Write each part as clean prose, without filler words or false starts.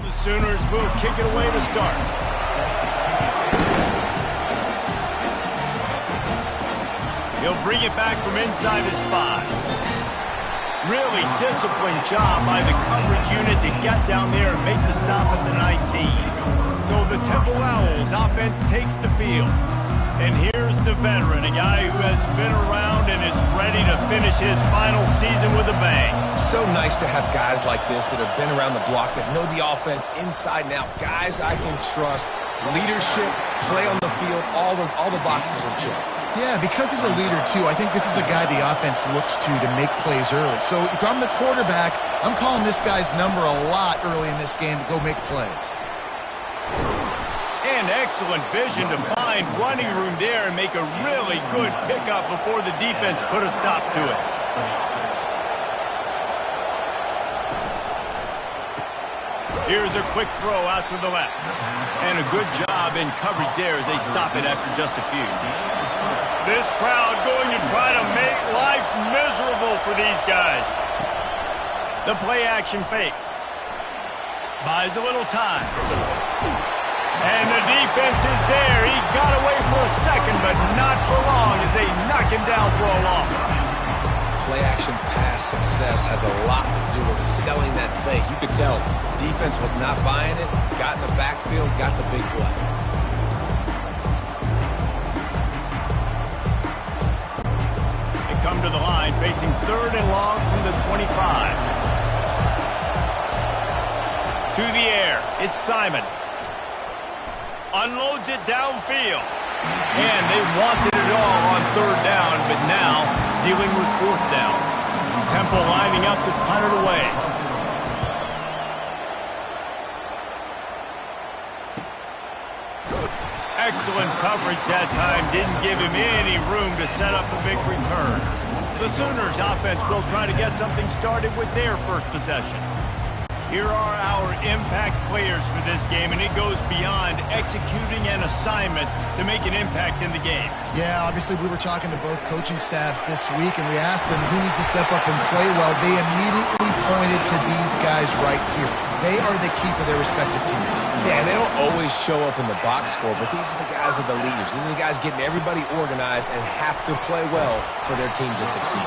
The Sooners will kick it away to start. He'll bring it back from inside his 5. Really disciplined job by the coverage unit to get down there and make the stop at the 19. So the Temple Owls offense takes the field. And here's the veteran, a guy who has been around and is ready to finish his final season with a bang. So nice to have guys like this that have been around the block, that know the offense inside and out. Guys I can trust. Leadership, play on the field, all the boxes are checked. Yeah, because he's a leader, too, I think this is a guy the offense looks to make plays early. So if I'm the quarterback, I'm calling this guy's number a lot early in this game to go make plays. And excellent vision to find running room there and make a really good pickup before the defense put a stop to it. Here's a quick throw out to the left. And a good job in coverage there as they stop it after just a few. This crowd going to try to make life miserable for these guys. The play action fake. Buys a little time. And the defense is there. He got away for a second, but not for long as they knock him down for a loss. Play action pass success has a lot to do with selling that fake. You could tell defense was not buying it, got in the backfield, got the big play. They come to the line facing 3rd and long from the 25. To the air, it's Simon. Unloads it downfield. And they wanted it all on 3rd down, but now dealing with 4th down. Temple lining up to punt it away. Excellent coverage that time. Didn't give him any room to set up a big return. The Sooners offense will try to get something started with their first possession. Here are our impact players for this game, and it goes beyond executing an assignment to make an impact in the game. Yeah, obviously we were talking to both coaching staffs this week, and we asked them who needs to step up and play well. They immediately pointed to these guys right here. They are the key for their respective teams. Yeah, and they don't always show up in the box score, but these are the guys that are the leaders. These are the guys getting everybody organized and have to play well for their team to succeed.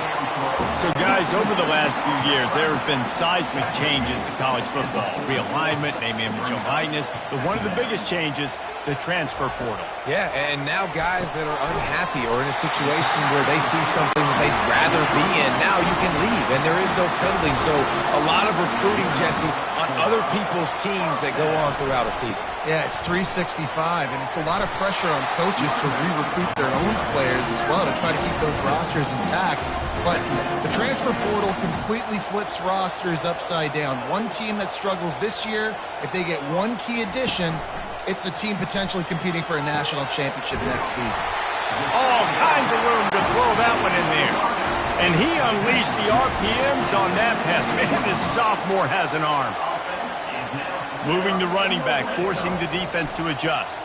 So, guys, over the last few years, there have been seismic changes to college football. Realignment, name, image, and likeness. But one of the biggest changes, the transfer portal. Yeah, and now guys that are unhappy or in a situation where they see something that they'd rather be in, now you can leave, and there is no penalty. So a lot of recruiting, Jesse, on other people's teams that go on throughout a season. Yeah, it's 365, and it's a lot of pressure on coaches to re-recruit their own players as well to try to keep those rosters intact. But the transfer portal completely flips rosters upside down. One team that struggles this year, if they get one key addition, it's a team potentially competing for a national championship next season. All kinds of room to throw that one in there. And he unleashed the RPMs on that pass. Man, this sophomore has an arm. Moving the running back, forcing the defense to adjust.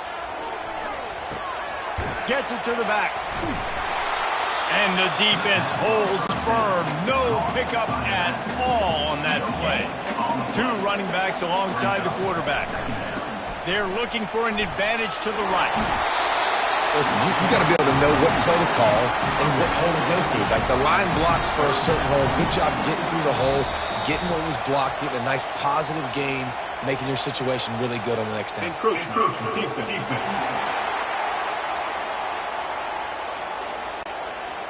Gets it to the back. And the defense holds firm. No pickup at all on that play. 2 running backs alongside the quarterback. They're looking for an advantage to the right. Listen, you got to be able to know what play to call and what hole to go through. Like the line blocks for a certain hole. Good job getting through the hole, getting what was blocked, getting a nice positive gain, making your situation really good on the next down. Defense.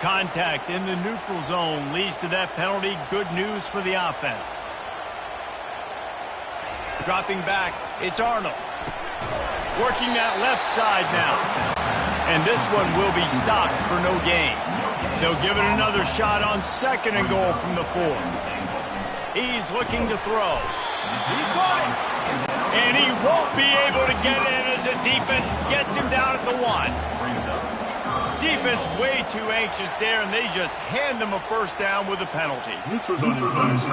Contact in the neutral zone leads to that penalty. Good news for the offense. Dropping back, it's Arnold. Working that left side now. And this one will be stopped for no gain. They'll give it another shot on 2nd and goal from the 4. He's looking to throw. He caught it. And he won't be able to get in as the defense gets him down at the 1. Defense way too anxious there, and they just hand them a 1st down with a penalty. Neutral zone defense.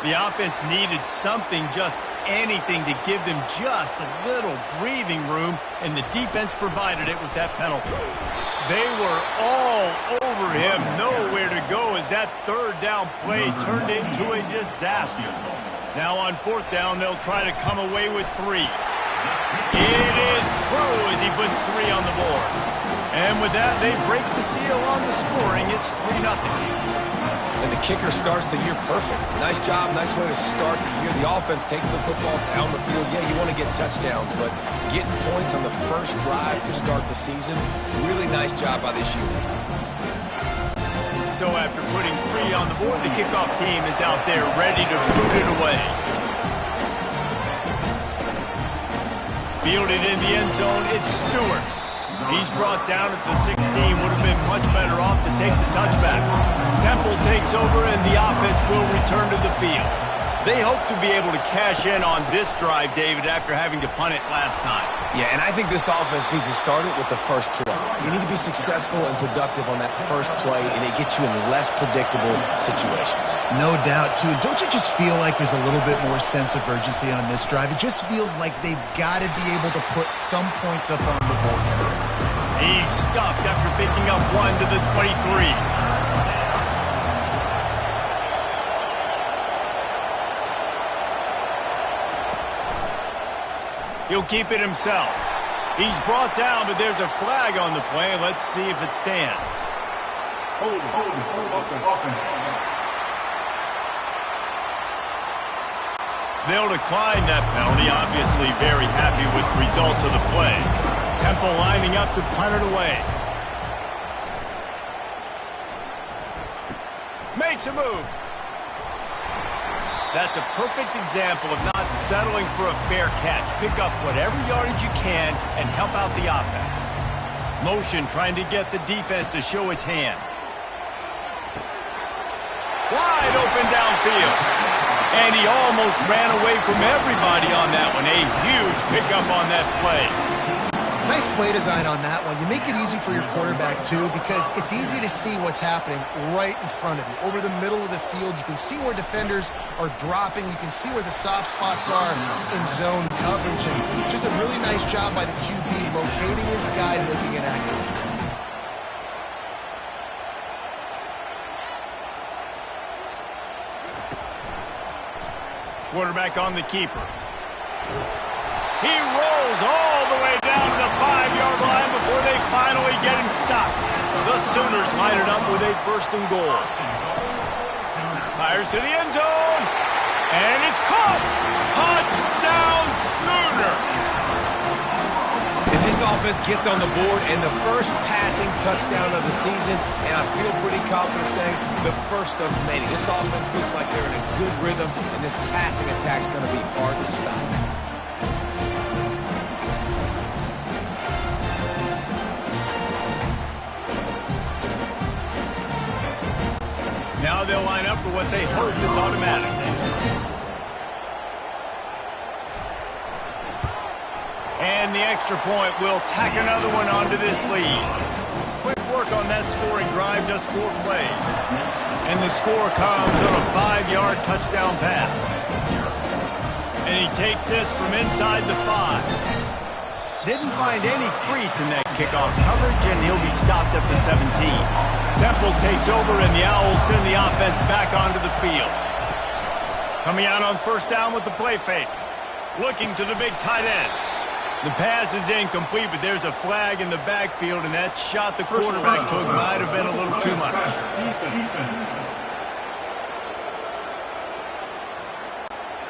The offense needed something, just anything, to give them just a little breathing room, and the defense provided it with that penalty. They were all over him nowhere to go as that third down play turned into a disaster. Now on fourth down, they'll try to come away with 3. It is true as he puts 3 on the board. And with that, they break the seal on the scoring. It's 3-0. And the kicker starts the year perfect. Nice job, nice way to start the year. The offense takes the football down the field. Yeah, you want to get touchdowns, but getting points on the first drive to start the season, really nice job by this unit. So after putting 3 on the board, the kickoff team is out there ready to boot it away. Fielded in the end zone, it's Stewart. He's brought down at the 16, would have been much better off to take the touchback. Temple takes over and the offense will return to the field. They hope to be able to cash in on this drive, David, after having to punt it last time. Yeah, and I think this offense needs to start it with the first play. You need to be successful and productive on that first play, and it gets you in less predictable situations. No doubt, too. Don't you just feel like there's a little bit more sense of urgency on this drive? It just feels like they've got to be able to put some points up on the board. He's stuffed after picking up 1 to the 23. He'll keep it himself. He's brought down, but there's a flag on the play. Let's see if it stands. Hold it. They'll decline that penalty, obviously very happy with the results of the play. Temple lining up to punt it away. Makes a move. That's a perfect example of not settling for a fair catch. Pick up whatever yardage you can and help out the offense. Motion trying to get the defense to show his hand. Wide open downfield. And he almost ran away from everybody on that one. A huge pickup on that play. Nice play design on that one. You make it easy for your quarterback, too, because it's easy to see what's happening right in front of you. Over the middle of the field, you can see where defenders are dropping. You can see where the soft spots are in zone coverage. And just a really nice job by the QB locating his guy and making it accurate. Quarterback on the keeper. He rolls all the way down to the 5-yard line before they finally get him stopped. The Sooners line it up with a 1st and goal. Fires to the end zone. And it's caught. Touchdown Sooners. And this offense gets on the board and the first passing touchdown of the season, and I feel pretty confident saying the first of many. This offense looks like they're in a good rhythm, and this passing attack's going to be hard to stop. Now they'll line up for what they hope is automatic. And the extra point will tack another one onto this lead. Quick work on that scoring drive, just 4 plays. And the score comes on a 5-yard touchdown pass. And he takes this from inside the 5. Didn't find any crease in that kickoff coverage, and he'll be stopped at the 17. Temple takes over, and the Owls send the offense back onto the field. Coming out on 1st down with the play fake. Looking to the big tight end. The pass is incomplete, but there's a flag in the backfield, and that shot the quarterback took might have been a little too much.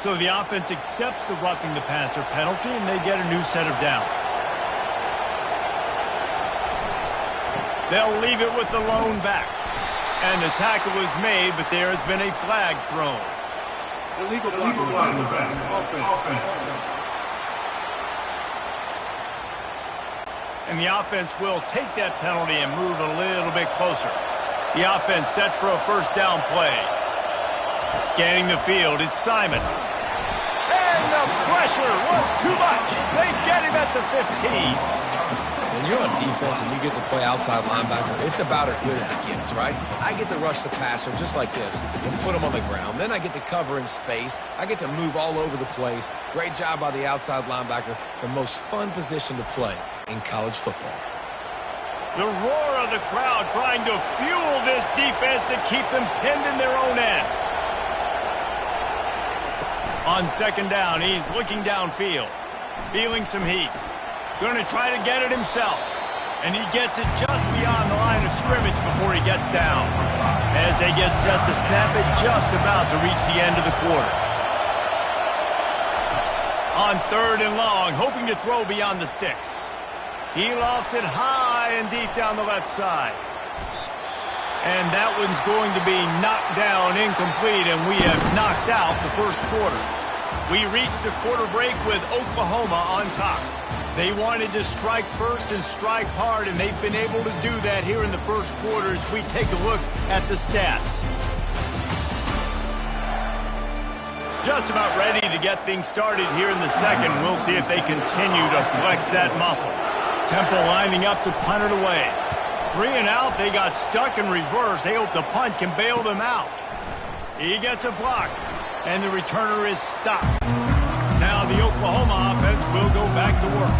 So the offense accepts the roughing the passer penalty, and they get a new set of downs. They'll leave it with the lone back. And the tackle is made, but there has been a flag thrown. Illegal block in the back. Offense. And the offense will take that penalty and move a little bit closer. The offense set for a 1st down play. Scanning the field, it's Simon. And the pressure was too much. They get him at the 15. When you're on defense and you get to play outside linebacker, it's about as good as it gets, right? I get to rush the passer just like this and put him on the ground. Then I get to cover in space. I get to move all over the place. Great job by the outside linebacker. The most fun position to play in college football. The roar of the crowd trying to fuel this defense to keep them pinned in their own end. On second down, he's looking downfield, feeling some heat. Going to try to get it himself. And he gets it just beyond the line of scrimmage before he gets down. As they get set to snap it, just about to reach the end of the quarter. On third and long, hoping to throw beyond the sticks. He lofts it high and deep down the left side. And that one's going to be knocked down incomplete, and we have knocked out the first quarter. We reached the quarter break with Oklahoma on top. They wanted to strike first and strike hard, and they've been able to do that here in the first quarter as we take a look at the stats. Just about ready to get things started here in the second. We'll see if they continue to flex that muscle. Temple lining up to punt it away. 3 and out, they got stuck in reverse. They hope the punt can bail them out. He gets a block, and the returner is stopped. Now the Oklahoma offense will go back to work.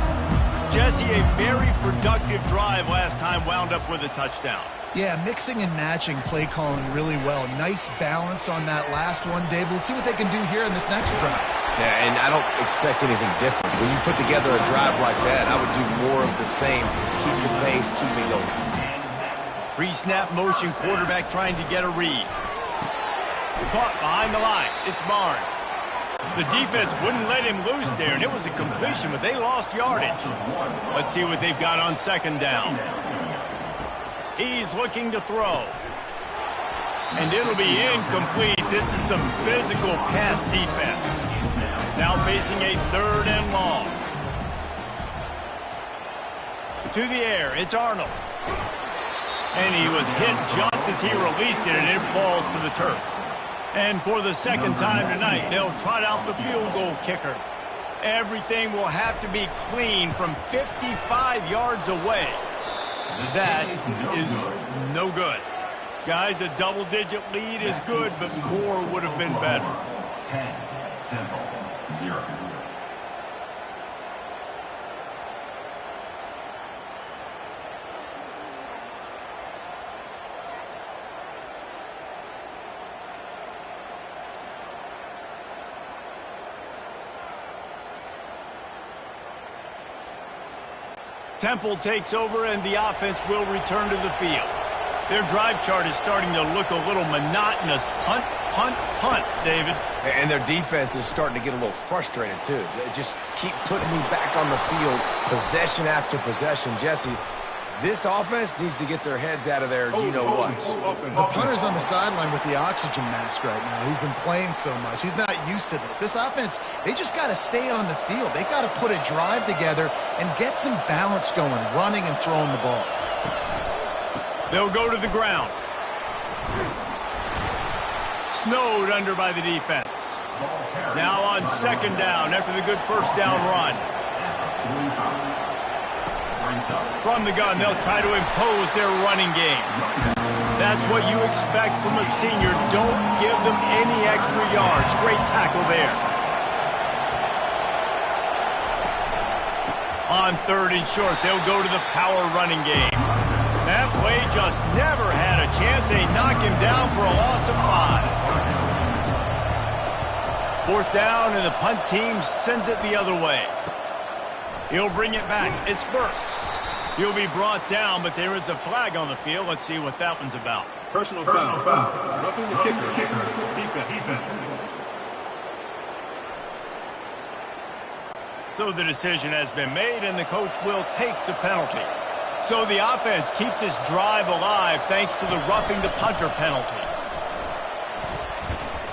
Jesse, a very productive drive last time, wound up with a touchdown. Yeah, mixing and matching play calling really well. Nice balance on that last one, Dave. Let's see what they can do here in this next drive. Yeah, and I don't expect anything different. When you put together a drive like that, I would do more of the same. Keep the pace, keep it going. Pre-snap motion, quarterback trying to get a read. Caught behind the line. It's Barnes. The defense wouldn't let him loose there, and it was a completion, but they lost yardage. Let's see what they've got on second down. He's looking to throw. And it'll be incomplete. This is some physical pass defense. Now facing a third and long. To the air, it's Arnold. And he was hit just as he released it, and it falls to the turf. And for the second time tonight, they'll trot out the field goal kicker. Everything will have to be clean from 55 yards away. That is no good. Guys, a double-digit lead is good, but more would have been better. 10, simple, 0. Temple takes over, and the offense will return to the field. Their drive chart is starting to look a little monotonous. Punt, punt, punt, David. And their defense is starting to get a little frustrated, too. They just keep putting me back on the field, possession after possession. Jesse, this offense needs to get their heads out of there, you-know-whats. The punter's on the sideline with the oxygen mask right now. He's been playing so much. He's not used to this. This offense, they just got to stay on the field. They got to put a drive together and get some balance going, running and throwing the ball. They'll go to the ground. Snowed under by the defense. Now on second down after the good first down run. From the gun, they'll try to impose their running game. That's what you expect from a senior. Don't give them any extra yards. Great tackle there. On third and short, they'll go to the power running game. That play just never had a chance. They knock him down for a loss of 5. Fourth down, and the punt team sends it the other way. He'll bring it back. It's Burks. He'll be brought down, but there is a flag on the field. Let's see what that one's about. Personal foul. Roughing the kicker. Defense. So the decision has been made, and the coach will take the penalty. So the offense keeps this drive alive thanks to the roughing the punter penalty.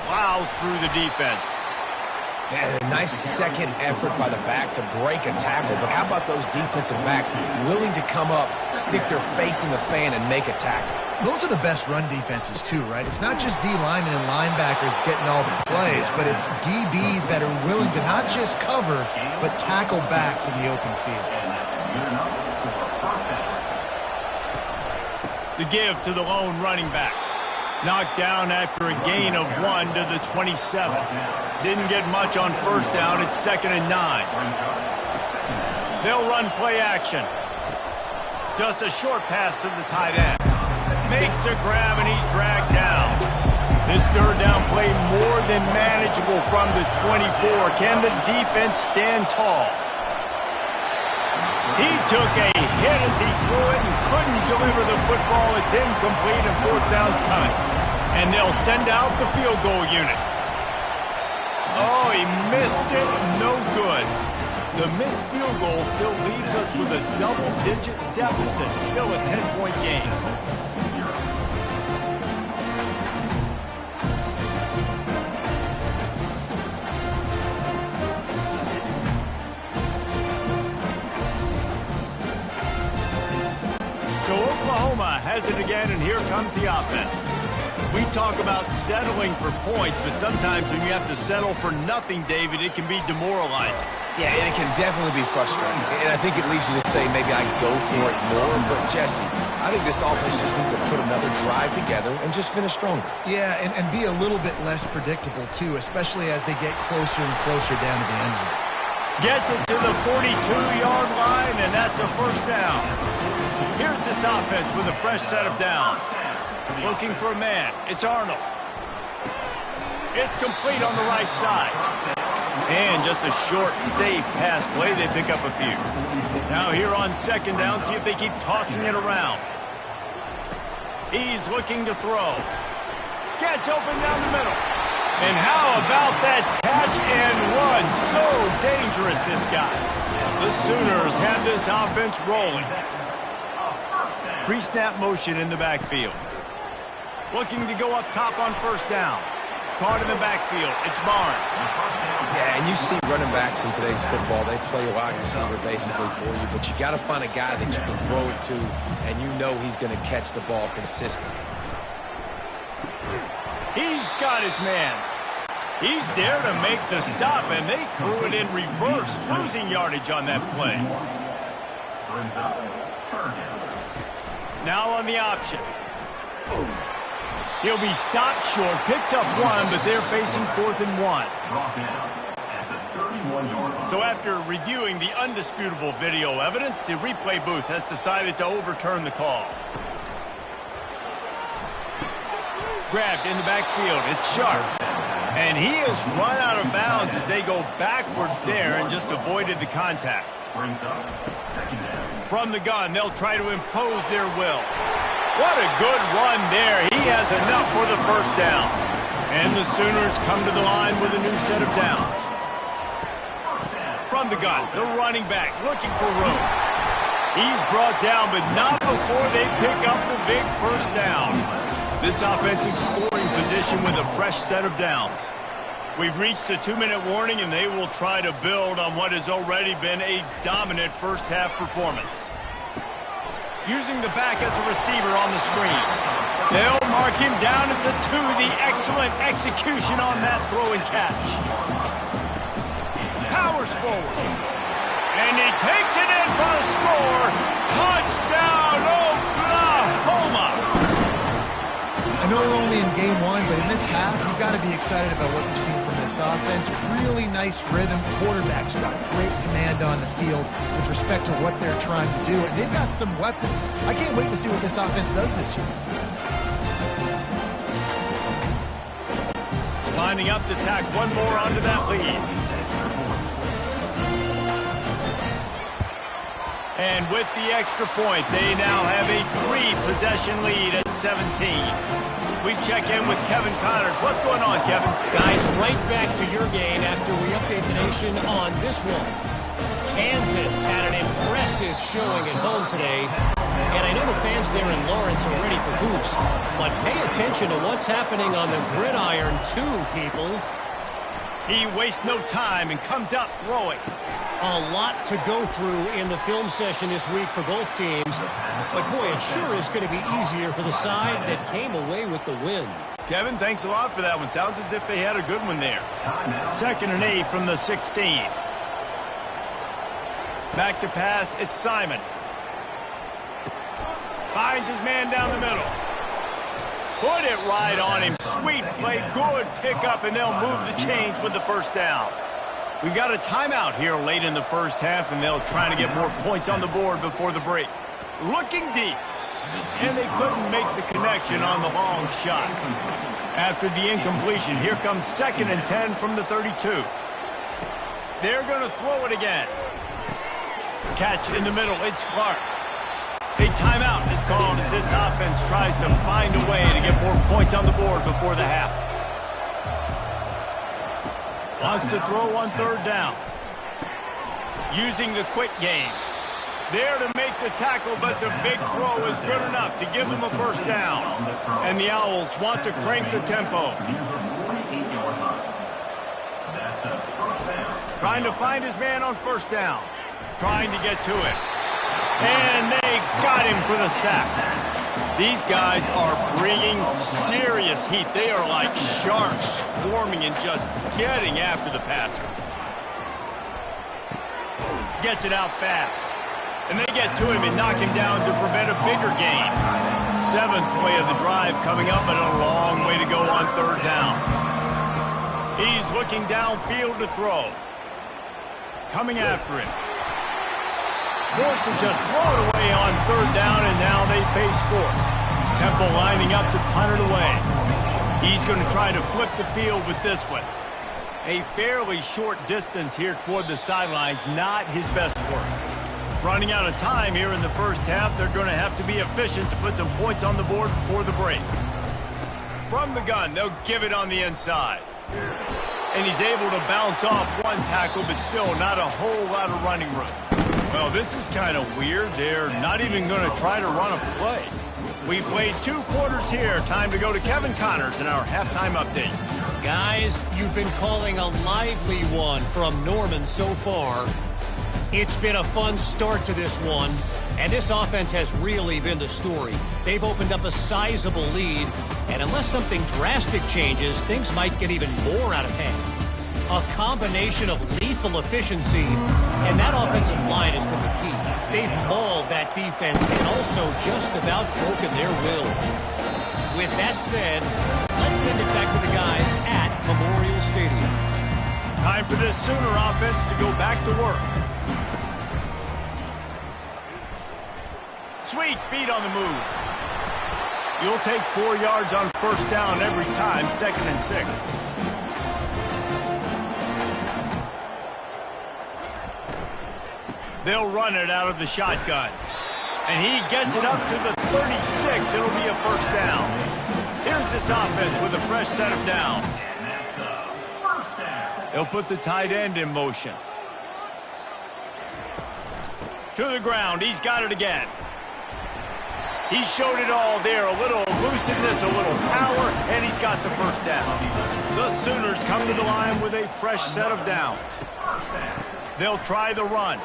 Plows through the defense. Man, a nice second effort by the back to break a tackle. But how about those defensive backs willing to come up, stick their face in the fan, and make a tackle? Those are the best run defenses, too, right? It's not just D linemen and linebackers getting all the plays, but it's DBs that are willing to not just cover, but tackle backs in the open field. The give to the lone running back. Knocked down after a gain of 1 to the 27. Didn't get much on first down. It's 2nd and 9. They'll run play action. Just a short pass to the tight end. Makes the grab, and he's dragged down. This third down play more than manageable from the 24. Can the defense stand tall? He took a hit as he threw it and couldn't deliver the football. It's incomplete, and fourth down's coming. And they'll send out the field goal unit. Oh, he missed it. No good. The missed field goal still leaves us with a double-digit deficit. Still a 10-point game. So Oklahoma has it again, and here comes the offense. We talk about settling for points, but sometimes when you have to settle for nothing, David, it can be demoralizing. Yeah, and it can definitely be frustrating. And I think it leads you to say maybe I go for it more. But, Jesse, I think this offense just needs to put another drive together and just finish stronger. Yeah, and be a little bit less predictable, too, especially as they get closer and closer down to the end zone. Gets it to the 42-yard line, and that's a first down. Here's this offense with a fresh set of downs. Looking for a man. It's Arnold. It's complete on the right side. And just a short, safe pass play. They pick up a few. Now here on second down, see if they keep tossing it around. He's looking to throw. Gets open down the middle. And how about that catch and run? So dangerous, this guy. The Sooners have this offense rolling. Pre-snap motion in the backfield. Looking to go up top on first down. Caught in the backfield. It's Barnes. Yeah, and you see running backs in today's football, they play a wide receiver basically for you, but you got to find a guy that you can throw it to, and you know he's going to catch the ball consistently. He's got his man. He's there to make the stop, and they threw it in reverse, losing yardage on that play. Now on the option. He'll be stopped short, picks up one, but they're facing 4th and 1. So after reviewing the undisputable video evidence, the replay booth has decided to overturn the call. Grabbed in the backfield. It's Sharp. And he has run out of bounds as they go backwards there and just avoided the contact. From the gun, they'll try to impose their will. What a good run there. He has enough for the first down. And the Sooners come to the line with a new set of downs. From the gun, the running back looking for room. He's brought down, but not before they pick up the big first down. This offensive scoring position with a fresh set of downs. We've reached the 2-minute warning, and they will try to build on what has already been a dominant first-half performance. Using the back as a receiver on the screen. They'll mark him down at the 2. The excellent execution on that throw and catch. Powers forward. And he takes it in for a score. Touchdown, Oklahoma! I know we're only in game 1, but in this half, you've got to be excited about what you've seen from this offense. Really nice rhythm. Quarterback's got great command on the field with respect to what they're trying to do. And they've got some weapons. I can't wait to see what this offense does this year. Lining up to tack one more onto that lead. And with the extra point, they now have a 3-possession lead at 17. We check in with Kevin Connors. What's going on, Kevin? Guys, right back to your game after we update the nation on this one. Kansas had an impressive showing at home today. And I know the fans there in Lawrence are ready for hoops. But pay attention to what's happening on the gridiron too, people. He wastes no time and comes out throwing. A lot to go through in the film session this week for both teams. But, boy, it sure is going to be easier for the side that came away with the win. Kevin, thanks a lot for that one. Sounds as if they had a good one there. 2nd and 8 from the 16. Back to pass. It's Simon. Finds his man down the middle. Put it right on him. Sweet play. Good pickup, and they'll move the chains with the first down. We've got a timeout here late in the first half, and they'll try to get more points on the board before the break. looking deep. And they couldn't make the connection on the long shot. After the incompletion, here comes 2nd and 10 from the 32. They're going to throw it again. Catch in the middle. It's Clark. A timeout is called as this offense tries to find a way to get more points on the board before the half. Wants to throw on 3rd down. Using the quick game. There to make the tackle, but the big throw is good enough to give them a 1st down. And the Owls want to crank the tempo. Trying to find his man on 1st down. Trying to get to it. And they got him for the sack. These guys are bringing serious heat. They are like sharks swarming and just getting after the passer. Gets it out fast. And they get to him and knock him down to prevent a bigger gain. 7th play of the drive coming up, but a long way to go on 3rd down. He's looking downfield to throw. Coming after him. Forced to just throw it away on 3rd down, and now they face 4th. Temple lining up to punt it away. He's going to try to flip the field with this one. A fairly short distance here toward the sidelines, not his best work. Running out of time here in the 1st half, they're going to have to be efficient to put some points on the board before the break. From the gun, they'll give it on the inside. And he's able to bounce off one tackle, but still not a whole lot of running room. Well, this is kind of weird. They're not even going to try to run a play. We played 2 quarters here. Time to go to Kevin Connors in our halftime update. Guys, you've been calling a lively one from Norman so far. It's been a fun start to this one, and this offense has really been the story. They've opened up a sizable lead, and unless something drastic changes, things might get even more out of hand. A combination of lethal efficiency, and that offensive line has been the key. They've mauled that defense and also just about broken their will. With that said, let's send it back to the guys at Memorial Stadium. Time for this Sooner offense to go back to work. Sweet feet on the move. You'll take 4 yards on 1st down every time, 2nd and 6. They'll run it out of the shotgun. And he gets it up to the 36. It'll be a 1st down. Here's this offense with a fresh set of downs. They'll put the tight end in motion. To the ground. He's got it again. He showed it all there. A little elusiveness, a little power, and he's got the 1st down. The Sooners come to the line with a fresh set of downs. They'll try the run.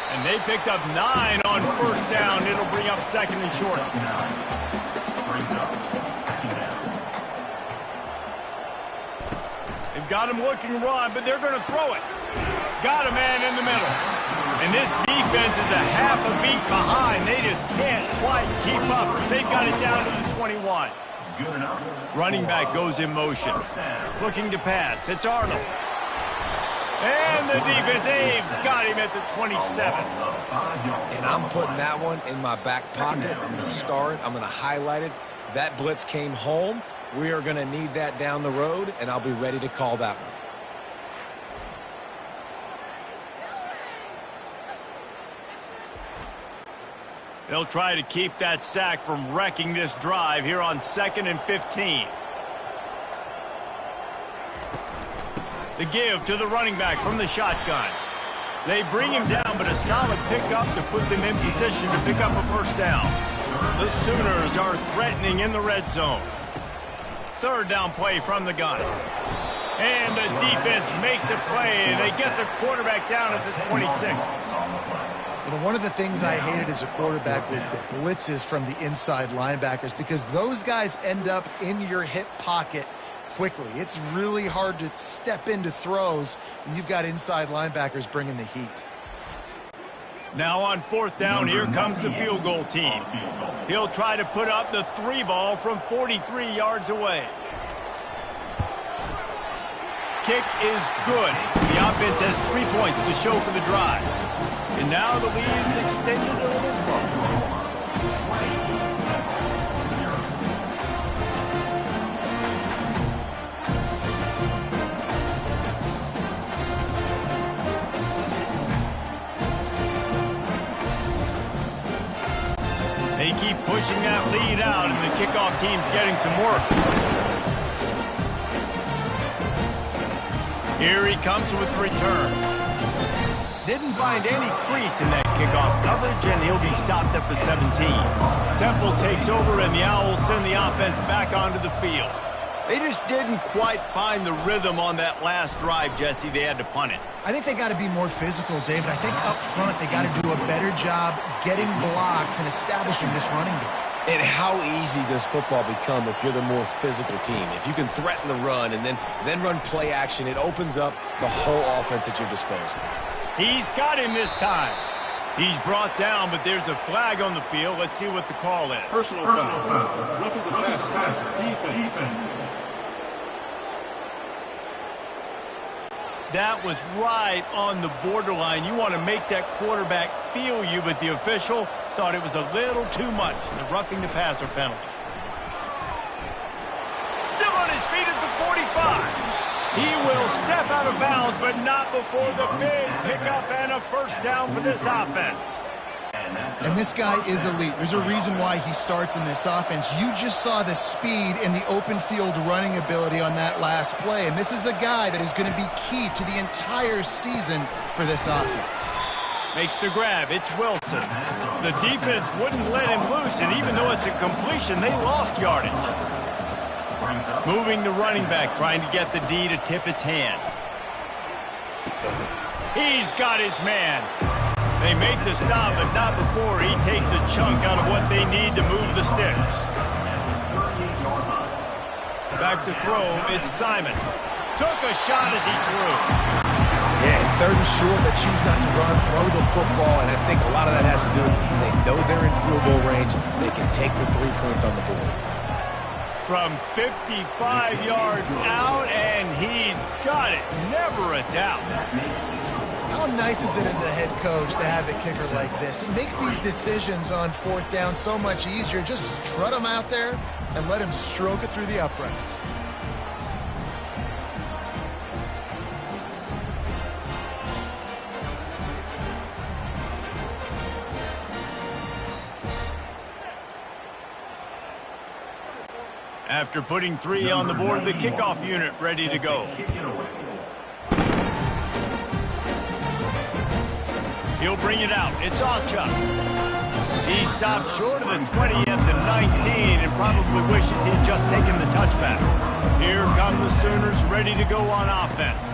And they picked up 9 on 1st down. It'll bring up 2nd and short. They've got him looking run, but they're going to throw it. Got a man in the middle. And this defense is a half a beat behind. They just can't quite keep up. They've got it down to the 21. Running back goes in motion. Looking to pass. It's Arnold. And the defense, they've got him at the 27. And I'm putting that one in my back pocket. I'm going to star it. I'm going to highlight it. That blitz came home. We are going to need that down the road, and I'll be ready to call that one. They'll try to keep that sack from wrecking this drive here on 2nd and 15. The give to the running back from the shotgun. They bring him down, but a solid pickup to put them in position to pick up a 1st down. The Sooners are threatening in the red zone. 3rd down play from the gun. And the defense makes a play, and they get the quarterback down at the 26. You know, one of the things I hated as a quarterback was the blitzes from the inside linebackers, because those guys end up in your hip pocket quickly. It's really hard to step into throws when you've got inside linebackers bringing the heat. Now on 4th down, here comes the field goal team. He'll try to put up the 3 ball from 43 yards away. Kick is good. The offense has 3 points to show for the drive. And now the lead is extended a little further. They keep pushing that lead out, and the kickoff team's getting some work. Here he comes with the return. Didn't find any crease in that kickoff coverage, and he'll be stopped at the 17. Temple takes over, and the Owls send the offense back onto the field. They just didn't quite find the rhythm on that last drive, Jesse. They had to punt it. I think they got to be more physical, David. I think up front they got to do a better job getting blocks and establishing this running game. And how easy does football become if you're the more physical team? If you can threaten the run and then run play action, it opens up the whole offense at your disposal. He's got him this time. He's brought down, but there's a flag on the field. Let's see what the call is. Personal foul. Roughing the passer. Defense. That was right on the borderline. You want to make that quarterback feel you, but the official thought it was a little too much. The roughing the passer penalty. Still on his feet at the 45. He will step out of bounds, but not before the big pickup and a first down for this offense. And this guy is elite. There's a reason why he starts in this offense. You just saw the speed and the open field running ability on that last play. And this is a guy that is going to be key to the entire season for this offense. Makes the grab. It's Wilson. The defense wouldn't let him loose, and even though it's a completion, they lost yardage. Moving the running back, trying to get the D to tip its hand. He's got his man. They make the stop, but not before he takes a chunk out of what they need to move the sticks. Back to throw, it's Simon. Took a shot as he threw. Yeah, and third and short, they choose not to run, throw the football, and I think a lot of that has to do with they know they're in field goal range. They can take the 3 points on the board. From 55 yards out, and he's got it. Never a doubt. How nice is it as a head coach to have a kicker like this? It makes these decisions on fourth down so much easier. Just strut him out there and let him stroke it through the uprights. After putting 3 on the board, the kickoff unit ready to go. He'll bring it out. It's Achuk. He stopped short of the 20 at the 19 and probably wishes he'd just taken the touchback. Here come the Sooners ready to go on offense.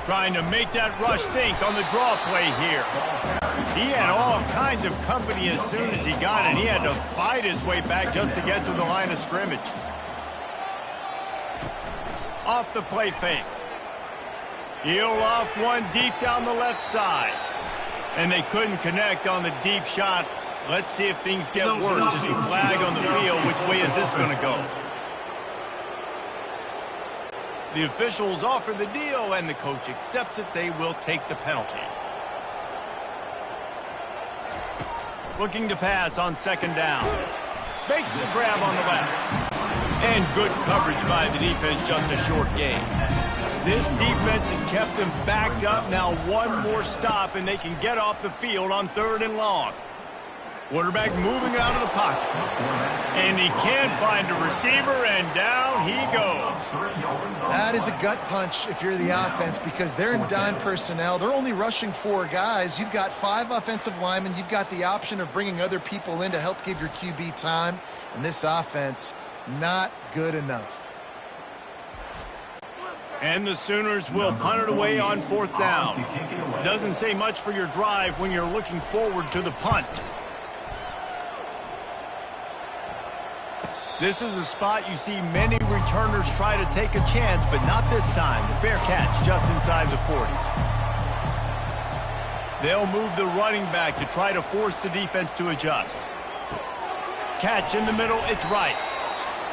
Trying to make that rush think on the draw play here. He had all kinds of company as soon as he got it. He had to fight his way back just to get to the line of scrimmage. Off the play fake. He'll off one deep down the left side. And they couldn't connect on the deep shot. Let's see if things get worse. There's a flag on the field. Which way is this going to go? The officials offer the deal, and the coach accepts it. They will take the penalty. Looking to pass on second down. Makes the grab on the left. And good coverage by the defense, just a short gain. This defense has kept them backed up. Now one more stop, and they can get off the field on 3rd and long. Quarterback moving out of the pocket. And he can't find a receiver, and down he goes. That is a gut punch if you're the offense because they're in dime personnel. They're only rushing 4 guys. You've got 5 offensive linemen. You've got the option of bringing other people in to help give your QB time. And this offense, not good enough. And the Sooners will punt it away on 4th down. Doesn't say much for your drive when you're looking forward to the punt. This is a spot you see many returners try to take a chance, but not this time. The fair catch just inside the 40. They'll move the running back to try to force the defense to adjust. Catch in the middle, it's right.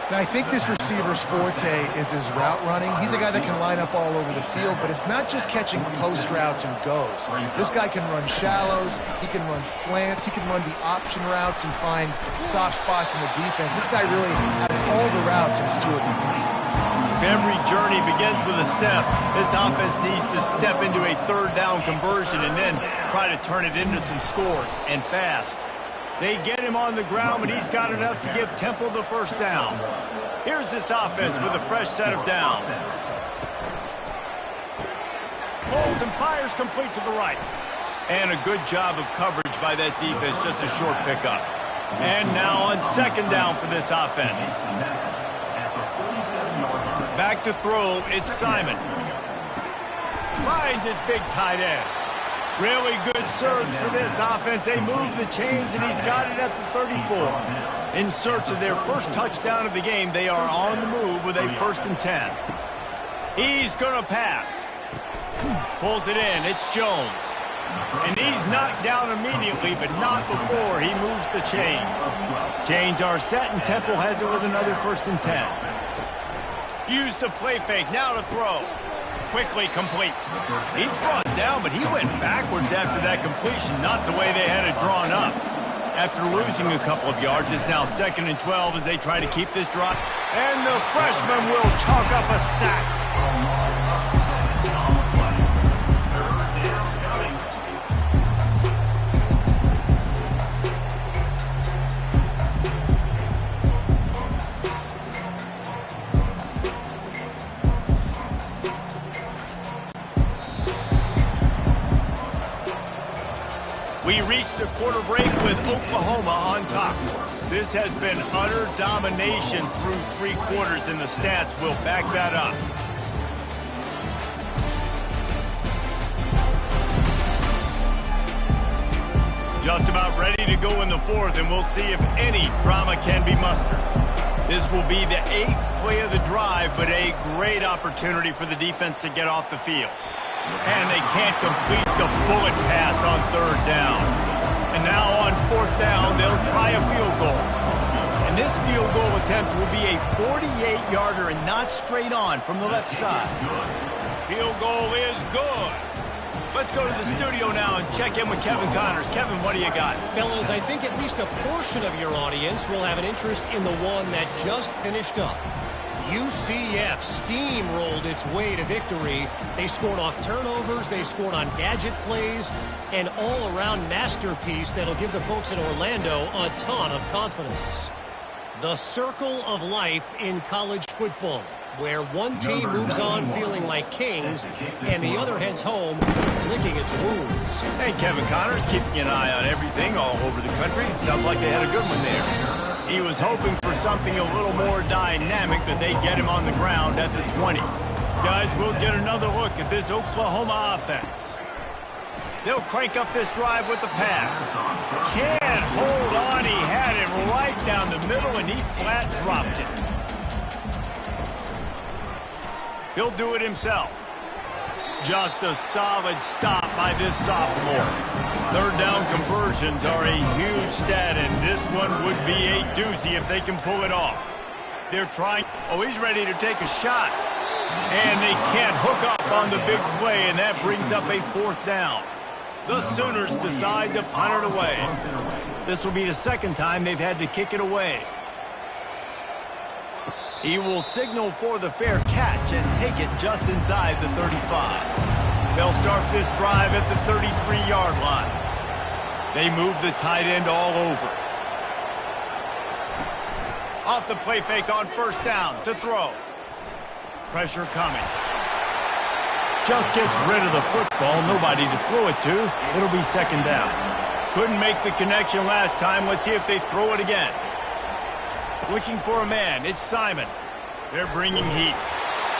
Now, I think this receiver's forte is his route running. He's a guy that can line up all over the field, but it's not just catching post routes and goes. This guy can run shallows, he can run slants, he can run the option routes and find soft spots in the defense. This guy really has all the routes in his toolbox. If every journey begins with a step, this offense needs to step into a third down conversion and then try to turn it into some scores, and fast. They get him on the ground, but he's got enough to give Temple the first down. Here's this offense with a fresh set of downs. Holds and fires complete to the right. And a good job of coverage by that defense, just a short pickup. And now on second down for this offense. Back to throw, it's Simon. Finds his big tight end. Really good surge for this offense. They move the chains, and he's got it at the 34. In search of their first touchdown of the game, they are on the move with a 1st and 10. He's going to pass. Pulls it in. It's Jones. And he's knocked down immediately, but not before he moves the chains. Chains are set, and Temple has it with another 1st and 10. Used the play fake. Now to throw. Quickly complete. He's brought down, but he went backwards after that completion, not the way they had it drawn up. After losing a couple of yards, it's now 2nd and 12 as they try to keep this drive. And the freshman will chalk up a sack. We reached the quarter break with Oklahoma on top. This has been utter domination through 3 quarters, and the stats will back that up. Just about ready to go in the 4th, and we'll see if any drama can be mustered. This will be the 8th play of the drive, but a great opportunity for the defense to get off the field. And they can't complete the bullet pass on 3rd down. And now on 4th down, they'll try a field goal. And this field goal attempt will be a 48-yarder and not straight on from the left side. Field goal is good. Let's go to the studio now and check in with Kevin Connors. Kevin, what do you got? Fellas, I think at least a portion of your audience will have an interest in the one that just finished up. UCF steamrolled its way to victory. They scored off turnovers, they scored on gadget plays, an all-around masterpiece that'll give the folks in Orlando a ton of confidence. The circle of life in college football, where one team moves on feeling like kings and the other heads home licking its wounds. Hey, Kevin Connors keeping an eye on everything all over the country. Sounds like they had a good one there. He was hoping for something a little more dynamic, but they get him on the ground at the 20. Guys, we'll get another look at this Oklahoma offense. They'll crank up this drive with the pass. Can't hold on. He had it right down the middle, and he flat dropped it. He'll do it himself. Just a solid stop by this sophomore. 3rd down conversions are a huge stat, and this one would be a doozy if they can pull it off. They're trying. Oh, he's ready to take a shot. And they can't hook up on the big play, and that brings up a 4th down. The Sooners decide to punt it away. This will be the 2nd time they've had to kick it away. He will signal for the fair catch and take it just inside the 35. They'll start this drive at the 33-yard line. They move the tight end all over. Off the play fake on 1st down to throw. Pressure coming. Just gets rid of the football. Nobody to throw it to. It'll be 2nd down. Couldn't make the connection last time. Let's see if they throw it again. Looking for a man. It's Simon. They're bringing heat.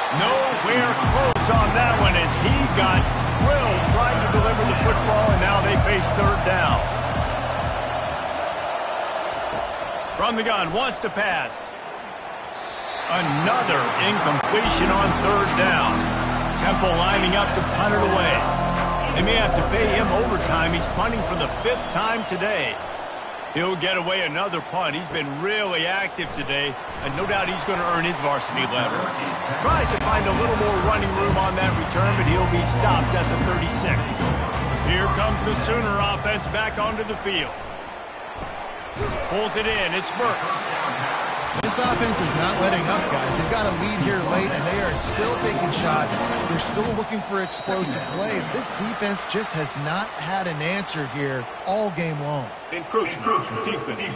Nowhere close on that one as he got drilled trying to deliver the football, and now they face 3rd down. From the gun, wants to pass. Another incompletion on 3rd down. Temple lining up to punt it away. They may have to pay him overtime. He's punting for the 5th time today. He'll get away another punt. He's been really active today, and no doubt he's going to earn his varsity letter. Tries to find a little more running room on that return, but he'll be stopped at the 36. Here comes the Sooner offense back onto the field. Pulls it in. It's Burks. This offense is not letting up, guys. They've got a lead here late, and they are still taking shots. They're still looking for explosive plays. This defense just has not had an answer here all game long. Encroachment. Defense.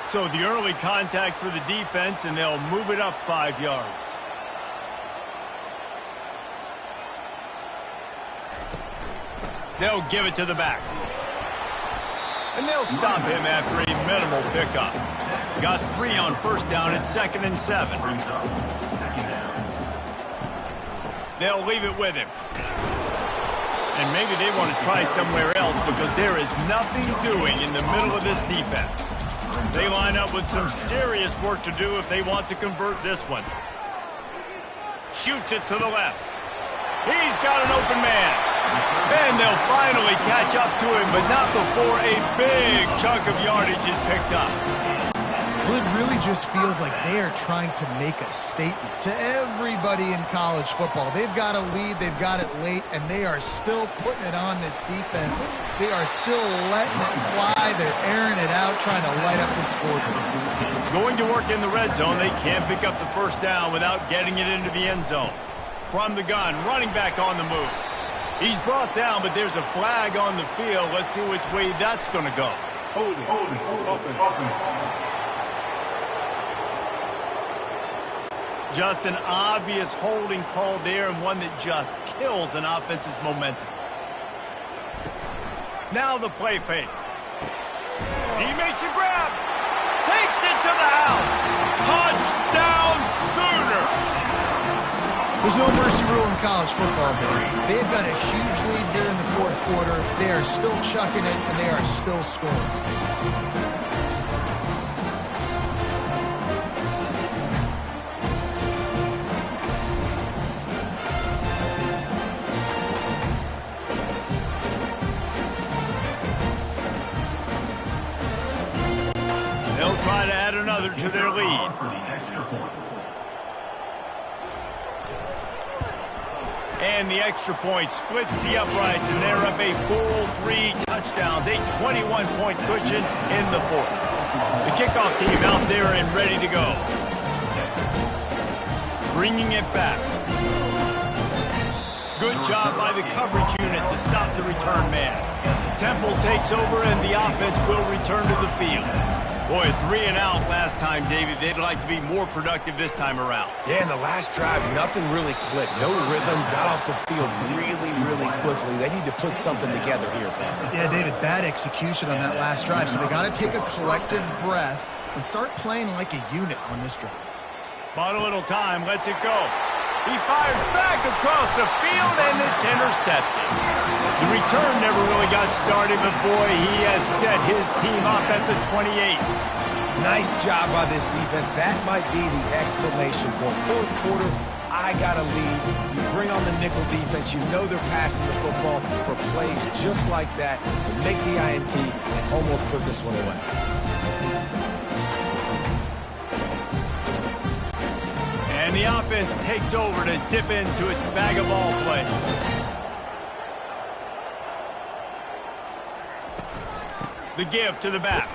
So the early contact for the defense, and they'll move it up 5 yards. They'll give it to the back. And they'll stop him after a minimal pickup. Got 3 on first down at 2nd and 7. They'll leave it with him. And maybe they want to try somewhere else because there is nothing doing in the middle of this defense. They line up with some serious work to do if they want to convert this one. Shoots it to the left. He's got an open man. And they'll finally catch up to him, but not before a big chunk of yardage is picked up. Well, it really just feels like they are trying to make a statement to everybody in college football. They've got a lead, they've got it late, and they are still putting it on this defense. They are still letting it fly. They're airing it out, trying to light up the scoreboard. Going to work in the red zone, they can't pick up the first down without getting it into the end zone. From the gun, running back on the move. He's brought down, but there's a flag on the field. Let's see which way that's going to go. Hold it. Open. Just an obvious holding call there, and one that just kills an offense's momentum. Now the play fake. He makes a grab. Takes it to the house. Touchdown Sooner. There's no mercy rule in college football, man. They've got a huge lead here in the fourth quarter. They are still chucking it, and they are still scoring. They'll try to add another to their lead. And the extra point splits the uprights, and they're up a full 3 touchdowns, a 21-point cushion in the fourth. The kickoff team out there and ready to go. Bringing it back. Good job by the coverage unit to stop the return man. Temple takes over, and the offense will return to the field. Boy, 3 and out last time, David. They'd like to be more productive this time around. Yeah, in the last drive, nothing really clicked. No rhythm, got off the field really quickly. They need to put something together here, Palmer. Yeah, David, bad execution on that last drive, so they got to take a collective breath and start playing like a unit on this drive. Bought a little time, lets it go. He fires back across the field, and it's intercepted. The return never really got started, but boy, he has set his team up at the 28. Nice job by this defense. That might be the exclamation point. Fourth quarter, I got a lead. You bring on the nickel defense. You know they're passing the football for plays just like that to make the INT and almost put this one away. And the offense takes over to dip into its bag of ball play. The give to the back.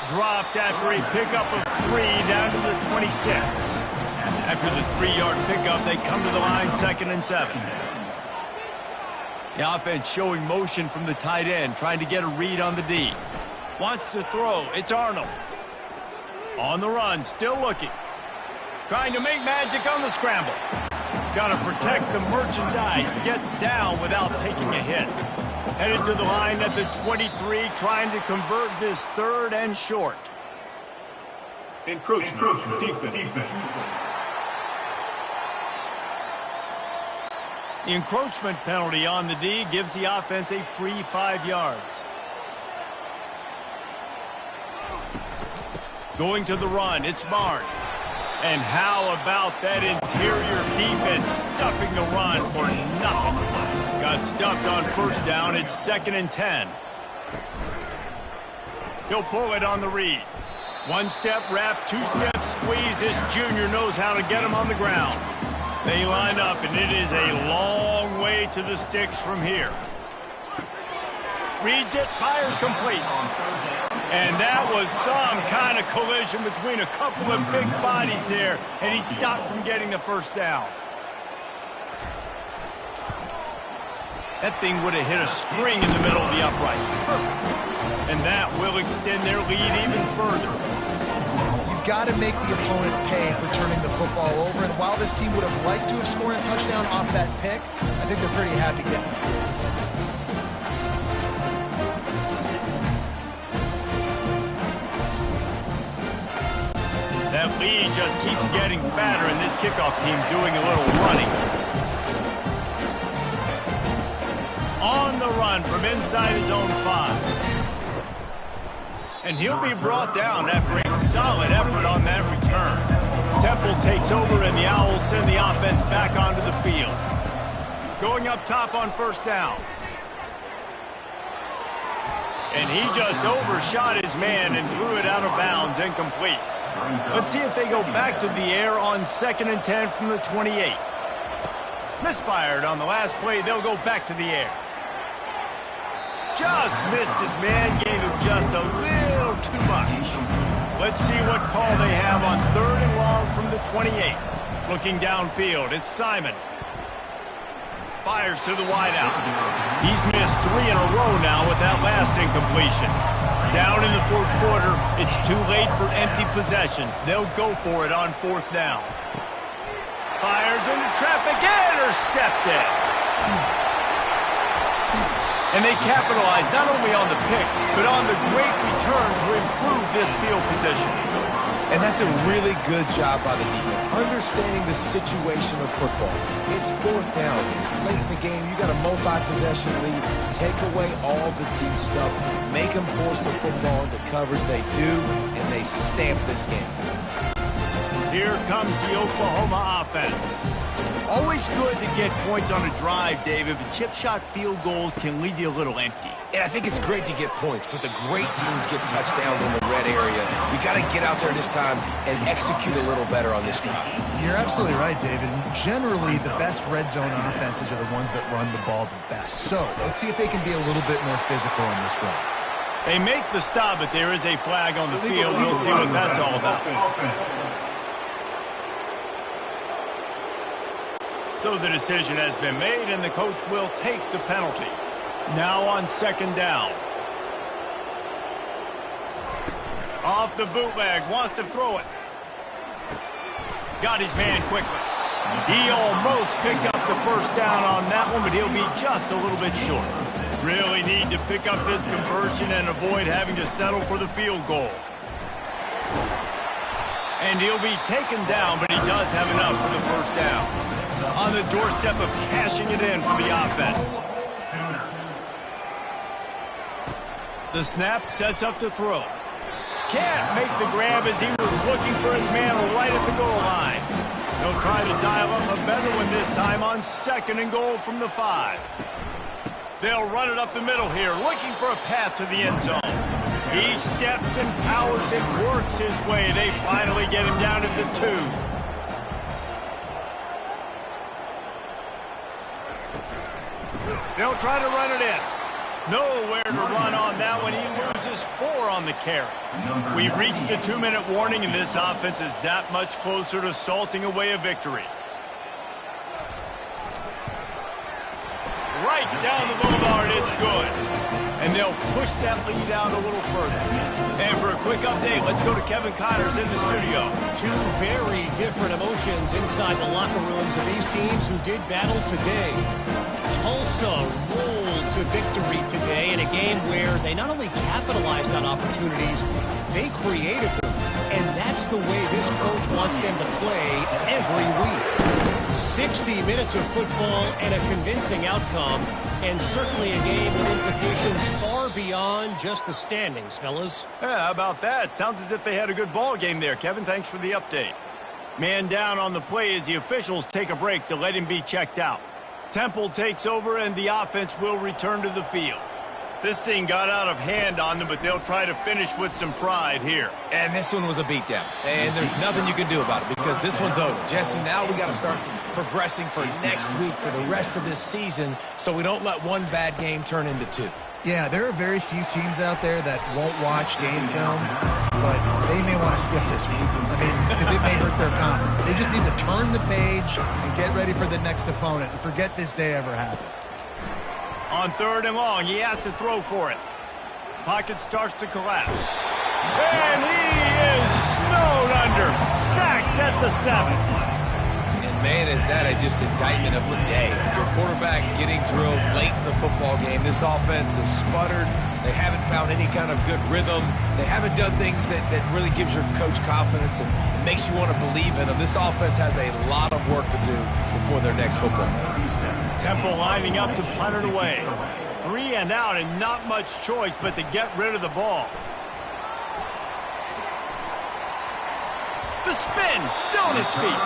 Dropped after a pickup of 3 down to the 26. After the 3-yard pickup, they come to the line 2nd and 7. The offense showing motion from the tight end, trying to get a read on the D. Wants to throw. It's Arnold. On the run, still looking. Trying to make magic on the scramble. Got to protect the merchandise. Gets down without taking a hit. Headed to the line at the 23, trying to convert this 3rd and short. Encroachment. Defense. The encroachment penalty on the D gives the offense a free 5 yards. Going to the run, it's Barnes. And how about that interior defense stuffing the run for nothing? Got stuffed on first down. It's 2nd and 10. He'll pull it on the read. One-step wrap, two-step squeeze. This junior knows how to get him on the ground. They line up, and it is a long way to the sticks from here. Reads it, fires complete. And that was some kind of collision between a couple of big bodies there, and he stopped from getting the first down. That thing would have hit a string in the middle of the uprights. Perfect. And that will extend their lead even further. You've got to make the opponent pay for turning the football over, and while this team would have liked to have scored a touchdown off that pick, I think they're pretty happy getting the field. That lead just keeps getting fatter, and this kickoff team doing a little running. On the run from inside his own 5. And he'll be brought down after a solid effort on that return. Temple takes over, and the Owls send the offense back onto the field. Going up top on first down. And he just overshot his man and threw it out of bounds, incomplete. Let's see if they go back to the air on 2nd and 10 from the 28. Misfired on the last play. They'll go back to the air. Just missed his man, gave him just a little too much. Let's see what call they have on 3rd and long from the 28. Looking downfield, it's Simon. Fires to the wideout. He's missed 3 in a row now with that last incompletion. Down in the 4th quarter, it's too late for empty possessions. They'll go for it on 4th down. Fires into traffic, intercepted. And they capitalize not only on the pick, but on the great return to improve this field position. And that's a really good job by the defense, understanding the situation of football. It's 4th down. It's late in the game. You got a multi-possession lead. Take away all the deep stuff. Make them force the football into coverage. They do, and they stamp this game. Here comes the Oklahoma offense. Always good to get points on a drive, David, but chip shot field goals can leave you a little empty. And I think it's great to get points, but the great teams get touchdowns in the red area. You got to get out there this time and execute a little better on this drive. You're absolutely right, David. Generally, the best red zone offenses are the ones that run the ball the best. So let's see if they can be a little bit more physical in this drive. They make the stop, but there is a flag on the field. We'll see what that's all about. So the decision has been made, and the coach will take the penalty. Now on 2nd down. Off the bootleg, wants to throw it. Got his man quickly. He almost picked up the first down on that one, but he'll be just a little bit short. Really need to pick up this conversion and avoid having to settle for the field goal. And he'll be taken down, but he does have enough for the first down. On the doorstep of cashing it in for the offense. The snap sets up the throw. Can't make the grab as he was looking for his man right at the goal line. He'll try to dial up a better one this time on 2nd and goal from the 5. They'll run it up the middle here, looking for a path to the end zone. He steps and powers it, works his way. They finally get him down at the 2. They'll try to run it in. Nowhere to run on that one. He loses 4 on the carry. We've reached the 2-minute warning, and this offense is that much closer to salting away a victory. Right down the boulevard, it's good. And they'll push that lead out a little further. And for a quick update, let's go to Kevin Connors in the studio. 2 very different emotions inside the locker rooms of these teams who did battle today. Tulsa rolled to victory today in a game where they not only capitalized on opportunities, they created them. And that's the way this coach wants them to play every week. 60 minutes of football and a convincing outcome, and certainly a game with implications far beyond just the standings, fellas. Yeah, how about that? Sounds as if they had a good ball game there. Kevin, thanks for the update. Man down on the play as the officials take a break to let him be checked out. Temple takes over and the offense will return to the field. This thing got out of hand on them, but they'll try to finish with some pride here. And this one was a beatdown. And there's nothing you can do about it because this one's over. Jesse, now we got to start progressing for next week, for the rest of this season, so we don't let one bad game turn into two. Yeah, there are very few teams out there that won't watch game film, but they may want to skip this week. I mean, because it may hurt their confidence. They just need to turn the page and get ready for the next opponent and forget this day ever happened. On 3rd and long, he has to throw for it. Pocket starts to collapse. And he is snowed under. Sacked at the 7. And man, is that just indictment of the day. Your quarterback getting drilled late in the football game. This offense has sputtered. They haven't found any kind of good rhythm. They haven't done things that really gives your coach confidence and makes you want to believe in them. This offense has a lot of work to do before their next football game. Temple lining up to punt it away. 3 and out and not much choice but to get rid of the ball. The spin, still on his feet.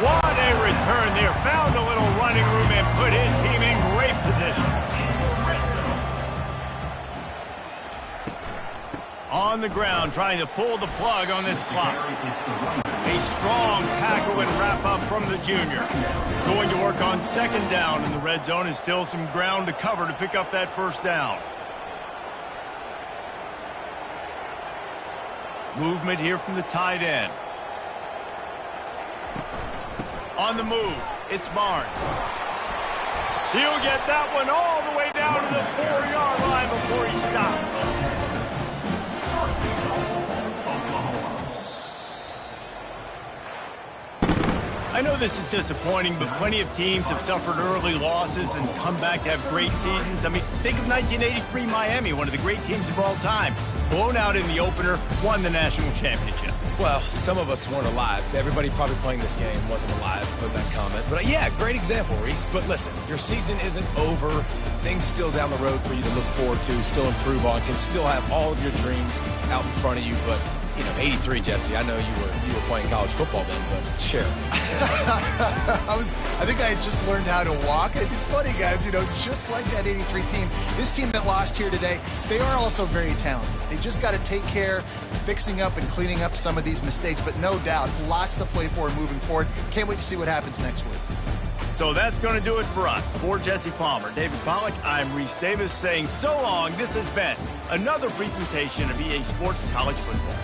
What a return there. Found a little running room and put his team in great position. On the ground, trying to pull the plug on this clock. A strong tackle and wrap up from the junior. Going to work on 2nd down in the red zone and still some ground to cover to pick up that 1st down. Movement here from the tight end. On the move, it's Barnes. He'll get that one all the way down to the 4-yard line before he stops. I know this is disappointing, but plenty of teams have suffered early losses and come back to have great seasons. I mean, think of 1983 Miami, one of the great teams of all time. Blown out in the opener, won the national championship. Well, some of us weren't alive. Everybody probably playing this game wasn't alive, put that comment. But yeah, great example, Reese. But listen, your season isn't over. Things still down the road for you to look forward to, still improve on, can still have all of your dreams out in front of you. But, you know, 83, Jesse, I know you were playing college football then, but share. I think I had just learned how to walk. It's funny, guys, you know, just like that 83 team, this team that lost here today, they are also very talented. They just got to take care of fixing up and cleaning up some of these mistakes, but no doubt, lots to play for moving forward. Can't wait to see what happens next week. So that's going to do it for us. For Jesse Palmer, David Pollack, I'm Reese Davis saying so long. This has been another presentation of EA Sports College Football.